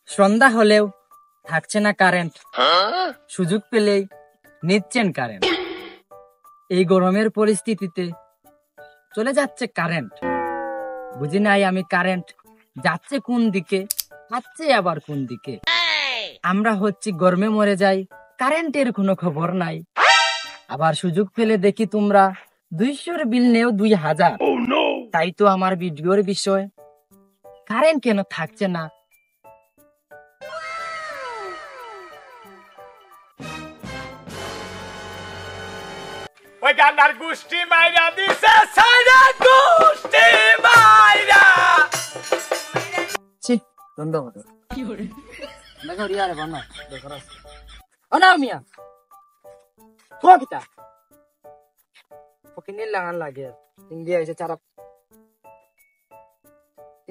সন্ধ্যা হলেও থাকছে না কারেন্ট, সুযোগ পেলেই নিচ্ছেন কারেন্ট। এই গরমের পরিস্থিতিতে চলে যাচ্ছে কারেন্ট, বুঝি নাই আমি কারেন্ট যাচ্ছে কোন দিকে, যাচ্ছে আবার কোন দিকে। আমরা হচ্ছি গরমে মরে যাই, কারেন্টের কোনো খবর নাই। আবার সুযোগ পেলে দেখি তোমরা 200 বিল নেও 2000। তাই তো আমার ভিডিওর বিষয়, কারেন্ট কেন থাকছে না। ওই গান্ডার গুষ্টি মাইরা দিছে সাইরা গুষ্টি মাইরা। ছি বন্ধ করো, কি করে দেখো রিয়ারে বানা দেখো রাস ও না মিয়া কোকিটা ওকে নীল লাগান লাগে ইন্ডিয়া এসে চারা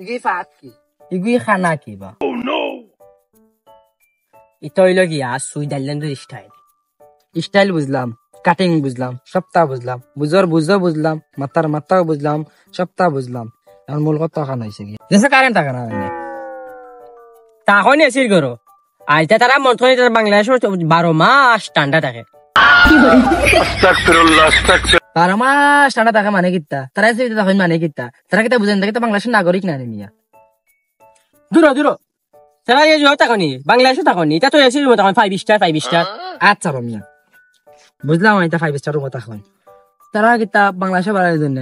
ইগি ফাত কি ইগি খানা কি বা ও নো এটা হইল কি আর সুইজারল্যান্ডের স্টাইল বুঝলাম, কাটিং বুঝলাম, সবটা বুঝলাম, বুঝলাম, মাথাও বুঝলাম, সবটা বুঝলাম। এখন মূল কথা খান হয়েছে কি দেশে কারেন্ট থাকে না তখন এসির করো আইতা তারা মন করে বাংলাদেশ 12 মাস ঠান্ডা থাকে। 12 মাস ঠান্ডা থাকে মানে কিতা তারা এসে তখন মানে কিতা তারা কিতা বুঝেন থাকে তো বাংলাদেশের নাগরিক না রে মিয়া। দূর তারা এই যে তখনই বাংলাদেশে তখনই এটা তো এসির মতো 5 স্টার আচ্ছা মিয়া বুঝলাম এটা 5 স্টার মতো এখন তারা কিতা বাংলাদেশে বাড়ার জন্য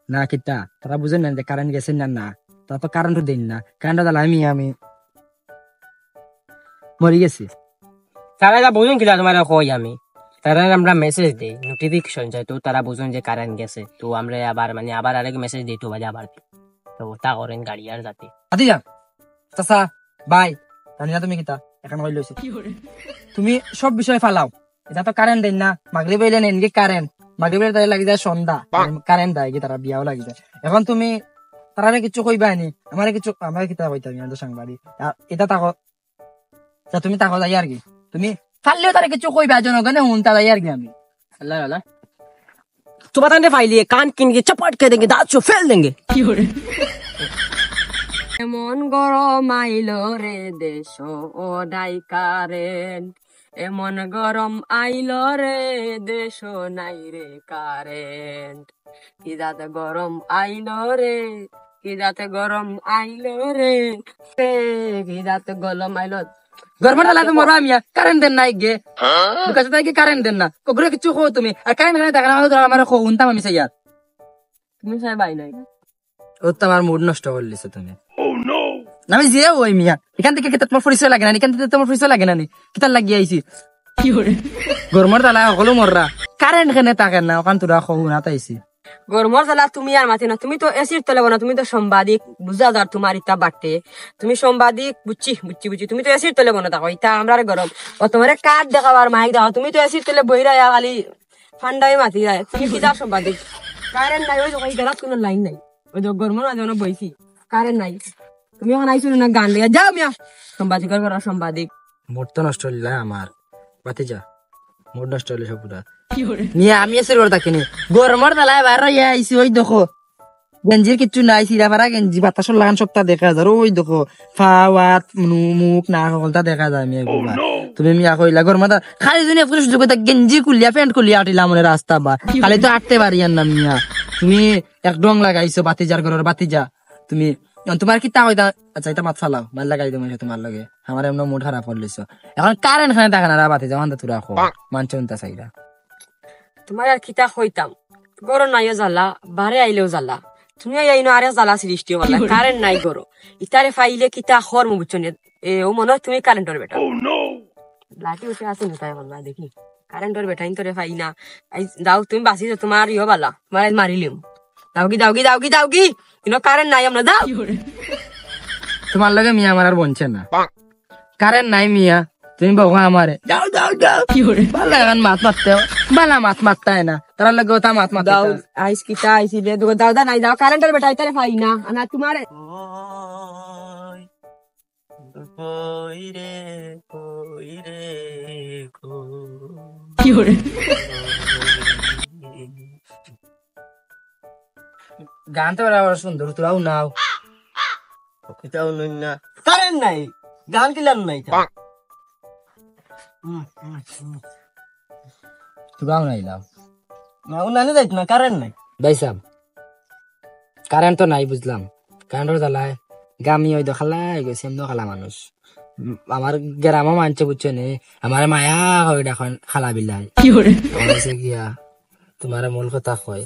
না কিতা তারা বুঝেন না যে কারেন্ট গেছে না তারা তো কারেন্টও দেন না, কারেন্ট দিলে আমি মরে গেছি। তারা যা বুঝুন কিনা তোমার কই আমি তারা আমরা মেসেজ দেই নোটিফিকেশন যায় তো তারা বুঝুন যে কারেন্ট গেছে তো আমরা আবার আরেক মেসেজ দিই তো বাজে আবার তো তা করেন গাড়ি আর যাতে আদিয়া চাচা বাই জানিনা তুমি কিতা এখন হইল হইছে তুমি সব বিষয় ফালাও। এটা তো কারেন্ট দেন না, মাগরিব হইলে নেন কি কারেন্ট, মাগরিবের তাই লাগি যায় সন্ধ্যা কারেন্ট দেয় কি তারা বিয়াও লাগি যায়। এখন তুমি তারা কিছু কইবা নি আমার কিতা কইতা আমি তো সাংবাদিক এটা তাকো তুমি তাকো যাই আর কি তুমি ফাললেও তারা কিছু কইবা জনগণে হুনতা যাই আর কি আমি আল্লাহ আল্লাহ তো বাতানে ফাইলিয়ে কান কিনকে চপাট কে দেंगे দাঁত চো ফেল দেंगे কি করে। এমন গরম আইলো রে দেশ ও ডাই কারেন্ট, এমন গরম আইলো রে দেশ নাই রে কারেন্ট। কি যাতে গরম আইলো রে, কি যাতে গরম আইলো রে, কি যাতে গরম আইলো। গরমের লাগে মরবা মিয়া কারেন্ট দেন নাই গে কাছে তাই কারেন্ট দেন না কগরে কিছু কো তুমি আর কারেন্ট না দেখা না আমার কো উনতাম আমি সাইয়ার তুমি সাই বাই নাই ও তো আমার মুড নষ্ট করলিছ তুমি। ও নো আমি যে ওই মিয়া এখান থেকে কি তোমার পরিচয় লাগে না, এখান থেকে তোমার পরিচয় লাগে না নি কিতা লাগি আইছি কি করে গরমের তালা হলো মররা কারেন্ট কেনে থাকে না ওখান তোরা কো না তাইছি গরমর জ্বালা তুমি আর মাতি না, তুমি তো এসির তলে না, তুমি তো সাংবাদিক বুঝা যার তোমার ইটা বাটে, তুমি সাংবাদিক বুঝছি তুমি তো এসির তলে বনা থাকো ইটা আমরা গরম ও তোমার কাঠ দেখাবার মাইক দেখাও, তুমি তো এসির তলে বইরা খালি ঠান্ডায় মাতি যায়, তুমি কি যা সাংবাদিক কারেন্ট নাই ওই ওই জায়গা কোনো লাইন নাই ওই যে গরমের মাঝে বইছি কারেন্ট নাই তুমি এখন আইছো না গান লিয়া যাও মিয়া সাংবাদিকের করা সাংবাদিক মোট তো নষ্ট হইল আমার বাতি যা মোট নষ্ট হইল সব পুরা নিয়ে আমি এসে করে থাকিনি গরমের তালায় বাইরে আইসি ওই দেখো গেঞ্জির কিচ্ছু নাই সিরা পারা গেঞ্জি বাতাস লাগান সবটা দেখা যায় ওই দেখো ফাওয়াত মুখ না সকলটা দেখা যায় আমি তুমি মিয়া কইলা গরমের খালি জন্য পুরুষ যোগ্যতা গেঞ্জি খুলিয়া প্যান্ট খুলিয়া আটিলাম মনে রাস্তা বা খালি তো আটতে পারি না মিয়া তুমি এক ডং লাগাইছো বাতিজার ঘরের বাতিজা তুমি তোমার কি তা হইতা আচ্ছা এটা মাথা লাও মাল লাগাই দেবো তোমার লগে আমার এমন মুড খারাপ করলিছ এখন কারেন্ট খানে থাকে না বাতিজা ওখান তোরা রাখো মানছ চাইরা তোমার আর খিতা হইতাম গরম নাই জ্বালা বারে আইলেও জ্বালা তুমি আইনো আরে জ্বালা সৃষ্টি হলা কারেন্ট নাই গরো ইতারে ফাইলে কিতা হর মু বুঝছো এ ও মনে হয় তুমি কারেন্টর বেটা লাঠি উঠে আসে না তাই বলবা দেখি কারেন্টর বেটা ইন্তরে ফাই না দাও তুমি বাসি তোমার ইয়ে বালা তোমার মারিলিম দাও কি ইনো কারেন্ট নাই আমরা দাও তোমার লগে মিয়া আমার আর বনছে না কারেন্ট নাই মিয়া তুমি বাবা আমারে দাও কি করে বালা গান মাত মারতে বালা মাত মারতে না তারা লাগে ওটা মাত মাত দাও আইস কিটা আইছি লে দাও নাই দাও কারেন্টের বেটা ইতারে ফাই না না তোমারে কই রে কি করে গান তো বড় সুন্দর তোরাও নাও কিটাও না কারেন্ট নাই গান কিলান নাই তুরাও নাইলাম না উনানে যাইত না কারেন্ট নাই বাইসাম কারেন্ট তো নাই বুঝলাম কারেন্টের জ্বালায় গামি ওই খালাই গেছে এমন খালা মানুষ আমার গ্রামও মানছে বুঝছো নে আমার মায়া হয় এখন খালা বিলাই গিয়া তোমার মূল কথা কয়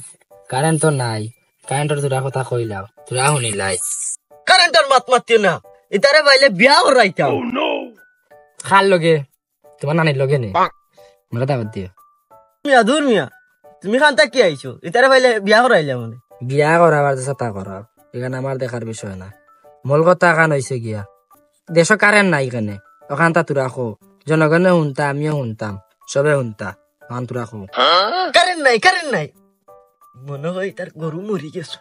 কারেন্ট তো নাই কারেন্টের তোরা কথা কইলাম তোরা শুনিলাই কারেন্টের মাত মাতিও না ইতারে বাইলে বিয়া করাইতাম খার লগে তোমার নানির লগে নে মোরা দাবাত দিও মিয়া দূর মিয়া তুমি খানটা কি আইছো ইতারে বাইলে বিয়া করাইলে মানে বিয়া করাবার চেষ্টা করা এখানে আমার দেখার বিষয় না মূল কথা কান হয়েছে গিয়া দেশ কারেন্ট নাই এখানে ওখান তা তোরা খো জনগণে শুনতা আমিও শুনতাম সবে শুনতা ওখান তোরা খো কারেন্ট নাই মনে হয় তার গরু মরি গেছে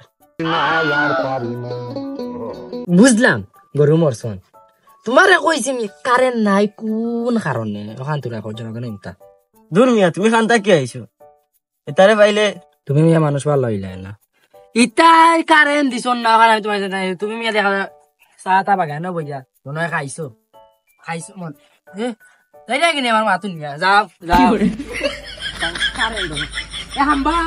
বুঝলাম গরু মরছন তোমারে কইছি কারেন্ট নাই কোন কারণে ওখান তোরা খো জনগণে শুনতা দূর মিয়া তুমি খানটা কি আইছো ইতারে বাইলে তুমি মিয়া মানুষ ভালো হইলে না ইতাই কারেন্ট দিছ না ওখানে আমি তোমার তুমি মিয়া দেখা চাহ তা বাগান বইয়া মনে হয় খাইছো মন যাই যাই কিনে আমার মাতুন মিয়া যাও যাও কারেন্ট হাম্বা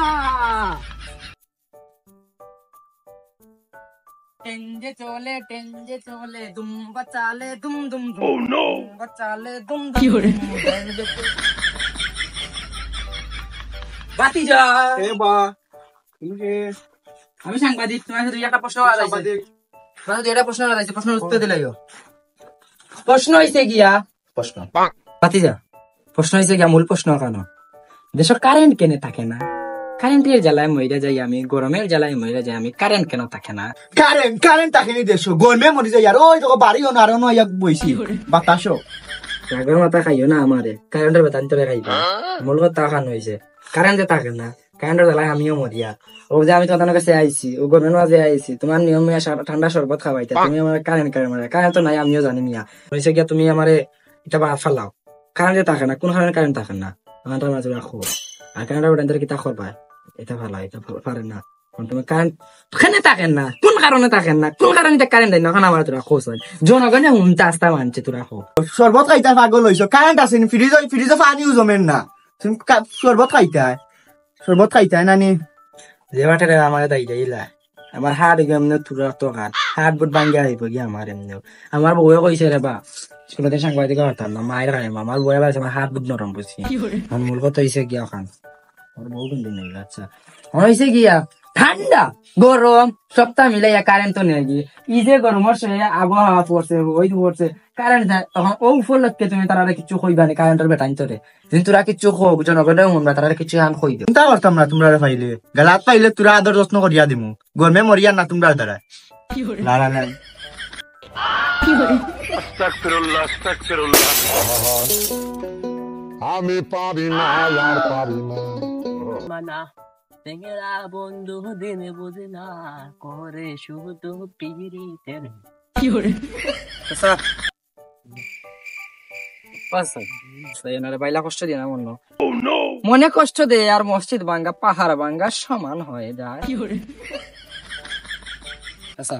টেঞ্জে চলে দুম বাচালে দুম দুম বাচালে দুম দুম বাতি যা আমি সাংবাদিক তোমার সাথে একটা প্রশ্ন দুইটা প্রশ্ন আছে প্রশ্নের উত্তর দিলাইও প্রশ্ন হইছে গিয়া প্রশ্ন বাতি যা প্রশ্ন হইছে গিয়া মূল প্রশ্ন কেন দেশে কারেন্ট কেনে থাকে না কারেন্টের জ্বালায় মইরা যাই আমি গরমের জ্বালায় মইরা যাই আমি কারেন্ট কেন থাকে না কারেন্ট তাকে দেশ গরমে মরি যায় আর ওই তো বাড়িও না আর নয় বইছি বাতাসও রাগের মাথা খাইও না আমারে কারেন্টের বেতন তোরে খাইবা মূল কথা খান হইছে কারেন্টে থাকে না কারেন্টের জ্বালায় আমিও মরিয়া ও যে আমি তোমার কাছে আইছি ও গরমের মাঝে আইছি তোমার নিয়মে ঠান্ডা শরবত খাওয়াইতে তুমি আমার কারেন্ট তো নাই আমিও জানি মিয়া হয়েছে গিয়া তুমি আমারে এটা বা ফালাও কারেন্টে থাকে না কোন কারণে কারেন্ট থাকে না আমাদের মাঝে রাখো আর কারেন্টের বেতন কিতা করবা এটা ভালো এটা পারে না তুমি কারেন্ট কেন থাকেন না কোন কারণে থাকেন না কোন কারণে কারেন্ট দেয় না এখন আমার তোরা খোঁজ হয় জনগণে হুমতে আস্তা মানছে তোরা খো শরবত খাইতে পাগল হইছো কারেন্ট আছে ফ্রিজে পানিও জমেন না তুমি শরবত খাইতে নানি যে বাটারে আমার দাই যাইলা আমার হাত এমনি তোরা তো হাত বুট ভাঙ্গি আহিব গিয়ে আমার এমনি আমার বউয়ে কইছে রে বা স্কুলতে সাংবাদিক হতাম না মায়ের খাই আমার বউয়ে বাড়ছে আমার হাত বুট নরম বুঝছি আমার মূল কথা হইছে গিয়া খান আমার বউ কিন্তু নেই আচ্ছা হয়েছে গিয়া ঠান্ডা গরম সপ্তাহ মিলাইয়া কারেন্ট তো নেই গিয়ে ই যে গরমের সঙ্গে আবহাওয়া পড়ছে ওই পড়ছে কারেন্ট ও উপলক্ষে তুমি তারা কিছু কইবা নি কারেন্টের বেটাইন তোরে যদি তোরা কিছু হোক জনগণের শুনবা তারা কিছু আন কই দেব চিন্তা করতাম না তোমরা পাইলে গালাত পাইলে তোরা আদর যত্ন করিয়া দিমু গরমে মরিয়া না তোমরা দ্বারা লালা লাই আস্তাগফিরুল্লাহ আমি পারি না আর পারি না মানা তেরা বন্ধু দিন বুঝে না করে শুধু পিরিতের বাইলা কষ্ট দিয়ে না মনে কষ্ট দে আর মসজিদ ভাঙ্গা পাহাড় ভাঙ্গা সমান হয়ে যায় আচ্ছা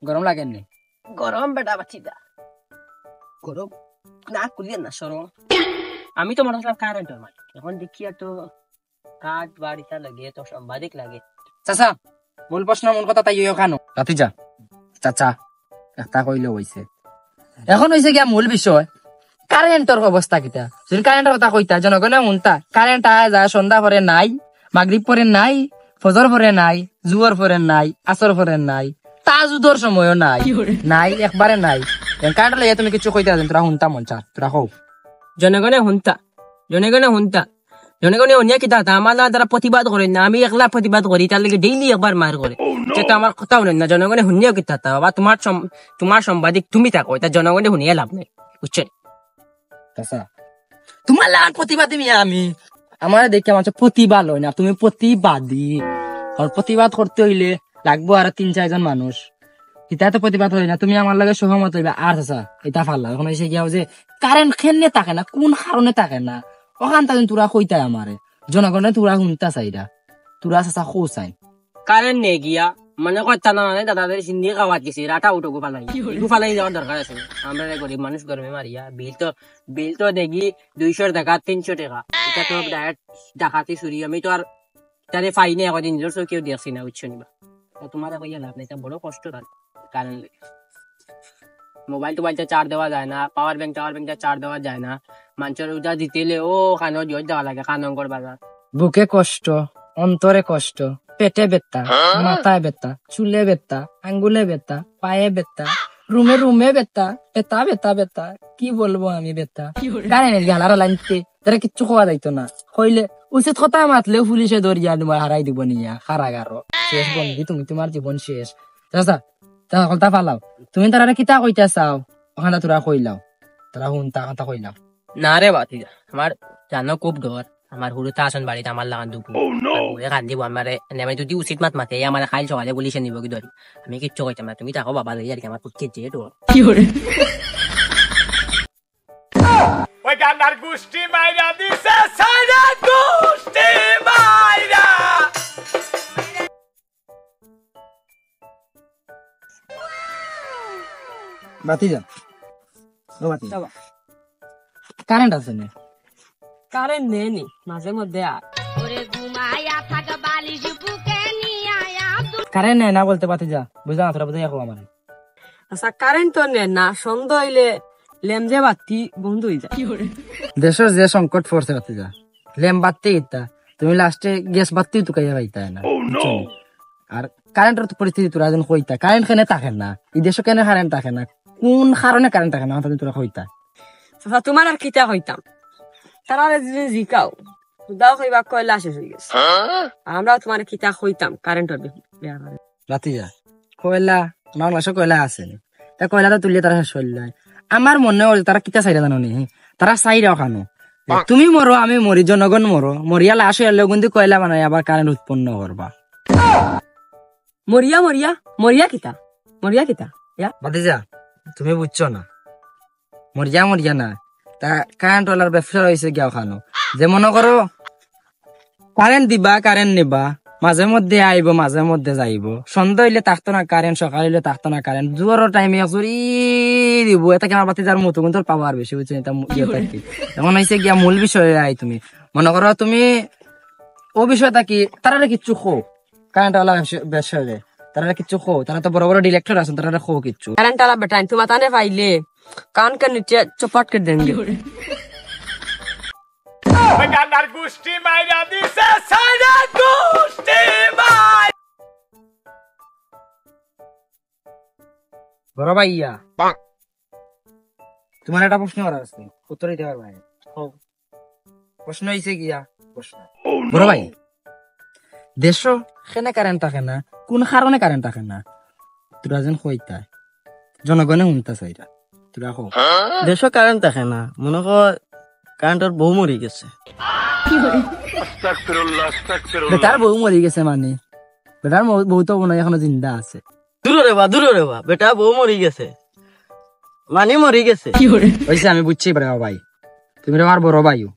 গরম লাগেননি গরম বেটা বাচ্চিদা গরম না কুলিয়ে না সরম আমি তো মনে করলাম কারেন্টের মালিক এখন দেখি তো কাঠ বাড়িটা লাগে তো সাংবাদিক লাগে চাচা মূল প্রশ্ন মূল কথা তাই ওখানো রাতি যা চাচা একটা কইলে হইছে এখন হইছে গিয়া মূল বিষয় কারেন্টের অবস্থা কিটা যদি কারেন্টের কথা কইতা জনগণে শুনতা কারেন্ট আয় যায় সন্ধ্যা পরে নাই মাগরিব পরে নাই ফজর পরে নাই জুয়ার পরে নাই আসর পরে নাই তাজুদর সময়ও নাই নাই একবারে নাই কারেন্ট লাগে তুমি কিছু কইতা তোরা শুনতা মঞ্চা তোরা হোক জনগণে শুনতা জনগণে অন্য কিতা আমার দ্বারা প্রতিবাদ করে না আমি একলা প্রতিবাদ করি তার লাগে ডেইলি একবার মার করে যেটা আমার কথা শুনেন না জনগণে শুনিও কিতা বা তোমার সাংবাদিক তুমি থাকো এটা জনগণে শুনিয়ে লাভ নেই বুঝছেন তোমার লাগান প্রতিবাদী মিয়া আমি আমার দেখে আমার প্রতিবাদ হয় না তুমি প্রতিবাদী আর প্রতিবাদ করতে হইলে লাগবো আর 3-4 জন মানুষ এটা তো প্রতিবাদ হয় না তুমি আমার লাগে সহমত হইবে আর চাচা এটা ফাল্লা এখন এসে গিয়া যে কারেন্ট খেলনে থাকে না কোন কারণে থাকে না ওখান তাদের তোরা কইতাই আমারে জনগণে তোরা শুনতা চাইরা তোরা চাচা খোঁজ চাই কারেন্ট নে গিয়া মানে কথা না মানে দাদাদের সিন্দি খাওয়াত গেছি রাটা উঠো ফালাই যাওয়ার দরকার আছে আমরা গরিব মানুষ গরমে মারিয়া বিল তো দেখি 200 টাকা 300 টাকা এটা তো ডাইরেক্ট ডাকাতি চুরি আমি তো আর তারে ফাইনে একদিন জোর কেউ দেখছি না উচ্চ নিবা তোমার কইয়া লাভ নাই এটা বড় কষ্ট কারণ মোবাইল টোবাইলটা চার্জ দেওয়া যায় না পাওয়ার ব্যাংকটা চার্জ দেওয়া যায় না মানুষের উজা দিতেলে ও খানো জোর দেওয়া লাগে খানঙ্গর বাজার বুকে কষ্ট, অন্তরে কষ্ট, পেটে ব্যথা, মাথায় ব্যথা, চুলে ব্যথা, আঙ্গুলে ব্যথা, পায়ে ব্যথা, রুমে ব্যথা, ব্যথা কি বলবো আমি ব্যথা কারেন্টের গালার লাইনতে তারা কিচ্ছু খাওয়া যাইতো না কইলে উচিত কথা মাতলেও পুলিশে ধরিয়া তোমার হারাই দিব নিয়া কারাগারও শেষ বন্ধু তুমি তোমার জীবন শেষ চাচা তা কথা পালাও তুমি তারা কিতা কইতা চাও ওখানে তোরা কইলাও তারা হুনতা কথা কইলাও না রে বাতি আমার জানো খুব ডর আমার হুড়ুতা আসন বাড়িতে আমার লাগান দুপুর কান্দিব আমার আমি যদি উচিত মাতে আমার খাইল সকালে পুলিশে নিব কি ধরি আমি কিচ্ছু কইতাম না তুমি তাকো বাবা লই আর কি আমার পুটকে যে ডর ওই গান্ডার গুষ্টি মাইরা দিছে সাইরা গুষ্টি মাইরা বাতি যা ও বাতি কারেন্ট আছে না কারেন্ট নেই মাঝে মধ্যে আর কারেন্ট নেই না বলতে বাতি যা বুঝলা না তোরা বুঝাই রাখো আমার আচ্ছা কারেন্ট তো নেই না সন্ধ্যা হইলে লেমজে বাতি বন্ধ হয়ে যায় দেশের যে সংকট পড়ছে বাতি যা ল্যাম্প বাতি ইতা তুমি লাস্টে গ্যাস বাতি তো কাইয়া পাইতা না আর কারেন্টের পরিস্থিতি তোরা যেন কইতা কারেন্ট কেন থাকে না এই দেশে কেন কারেন্ট থাকে না কোন কারণে কারেন্ট থাকে না তোরা কইতা আচ্ছা তোমার আর কিতা হইতাম তারা যদি জিকাও দাও কইবা কয়লা শেষ হয়ে গেছে আমরাও তোমার কিতা হইতাম কারেন্টের বাতি যা কয়লা আমার কাছে কয়লা আছে তা কয়লাটা তুললে তারা শেষ হইল আমার মনে হয় তারা কিতা চাইরা জানো নি তারা চাইরা ওখানো তুমি মরো আমি মরি জনগণ মরো মরিয়া লাশ হইলে কিন্তু কয়লা বানাই আবার কারেন্ট উৎপন্ন করবা মরিয়া কিতা বাতিজা তুমি বুঝছো না মরিয়া না তা কারেন্ট ওয়ালার ব্যবসা হয়েছে গিয়া ওখানো যে মনে করো কারেন্ট দিবা কারেন্ট নিবা মাঝে মধ্যে আইব মাঝে মধ্যে যাইব সন্ধ্যা হইলে থাকতো না কারেন্ট সকাল হইলে থাকতো না কারেন্ট জোয়ার টাইমে দিব এটা কেমন বাতিজার মতো কিন্তু পাওয়ার বেশি বুঝছো এটা এখন হয়েছে গিয়া মূল বিষয় আই তুমি মনে করো তুমি ও বিষয়টা কি তারা কিচ্ছু খো কারেন্ট ওয়ালা ব্যবসা তারা কিচ্ছু খো তারা তো বড় বড় ডিরেক্টর আছেন তারা খো কিচ্ছু কারেন্ট আলা বেটা তোমার তানে পাইলে কান के नीचे चपट कर देंगे ওই গান্ডার গুষ্টি মাইরা দিছে সাইরা গুষ্টি মাইরা বড় ভাইয়া তোমার একটা প্রশ্ন করার আছে উত্তর দিতে পারবে প্রশ্ন হইছে গিয়া প্রশ্ন বড় ভাই দেশ কেন কারেন্ট থাকে না কোন কারণে কারেন্ট থাকে না তোরা যেন কইতা জনগণে শুনতা চাইরা তোরা কো দেশ কারেন্ট থাকে না মনে কর কারেন্টের বউ মরি গেছে আস্তাগফিরুল্লাহ আস্তাগফিরুল্লাহ বেটার বউ মরি গেছে মানে বেটার বউ তো মনে হয় এখনো জিন্দা আছে দূরে রে বা বেটা বউ মরি গেছে মানে মরি গেছে হইছে আমি বুঝছি বড় ভাই তুমি আমার বড় ভাইও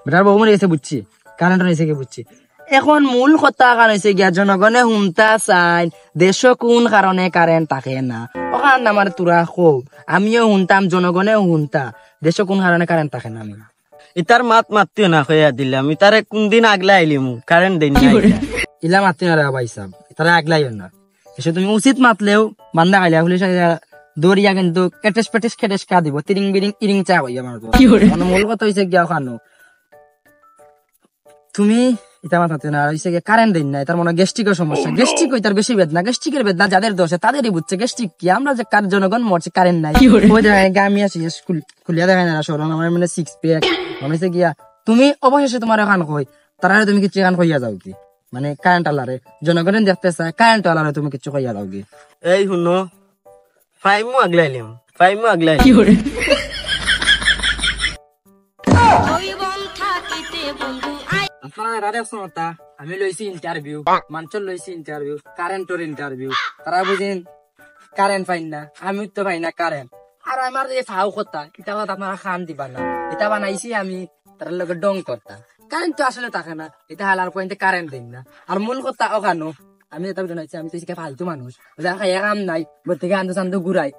বেটার বউ মরি গেছে বুঝছি কারেন্ট হইছে কি বুঝছি এখন মূল কথা কারণ হইছে গিয়া জনগণে শুনতা চাই দেশ কোন কারণে কারেন্ট থাকে না ওখান আমার তোরা খো আমিও শুনতাম জনগণে শুনতা দেশ কোন কারণে কারেন্ট থাকে না আমি ইতার মাতিও না কইয়া দিলাম ইতারে কোনদিন আগলা আইলিমু কারেন্ট দেন ইলা মাতি না রে ভাই সাহেব তারা আগলাইও না এসে তুমি উচিত মাতলেও বান্দা খাইলা পুলিশ দৌড়িয়া কিন্তু কেটেস পেটেস খেটেস কা দিব তিরিং বিরিং ইরিং চা হইয়া আমার মূল কথা হইছে গিয়া ওখানো তুমি এটা মাথাতে না হইছে গিয়া কারেন্ট দেন না তার মনে গ্যাস্ট্রিকের সমস্যা গ্যাস্ট্রিক হইতার বেশি বেদনা গ্যাস্ট্রিকের বেদনা যাদের দোষে তাদেরই বুঝছে গ্যাস্ট্রিক কি আমরা যে কার জনগণ মরছে কারেন্ট নাই ওই জায়গায় আমি আছি স্কুল খুলিয়া দেখায় না সরল আমার মানে 6 প্যাক হইছে গিয়া তুমি অবশেষে তোমার ওখান কই তারা তুমি কিছু এখান কইয়া যাও কি মানে কারেন্ট আলারে জনগণের দেখতে চায় কারেন্ট আলারে তুমি কিছু কইয়া দাও কি এই শুনো ফাইমু আগলাইলাম আমি লইছি ইন্টারভিউ মানুষের লইছি ইন্টারভিউ কারেন্টের ইন্টারভিউ তারা বুঝেন কারেন্ট পাইন না আমি তো পাই না কারেন্ট আর আমার যে ফাও কথা এটা আপনারা খান দিবা না এটা বানাইছি আমি তার লগে ডং করতা কারেন্ট তো আসলে থাকে না এটা হালার পয়েন্টে কারেন্ট দিন না আর মূল কথা ওখানো আমি এটা ভিডিও নাইছি আমি তো ফালতু মানুষ খাইয়া কাম নাই থেকে আন্দো চান্দো ঘুরাই।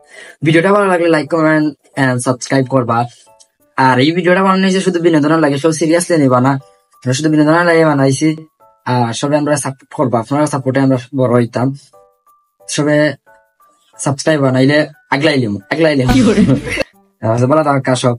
ভিডিওটা ভালো লাগলে লাইক কমেন্ট এন্ড সাবস্ক্রাইব করবা। আর এই ভিডিওটা বানানো হয়েছে শুধু বিনোদনের লাগে, সব সিরিয়াসলি নিবা না, শুধু বিনোদনের লাগে বানাইছি। আর সবে আমরা সাপোর্ট করবা, আপনারা সাপোর্টে আমরা বড় হইতাম। সবে সাবস্ক্রাইব বানাইলে আগলাইলিম বলা থাকা সব।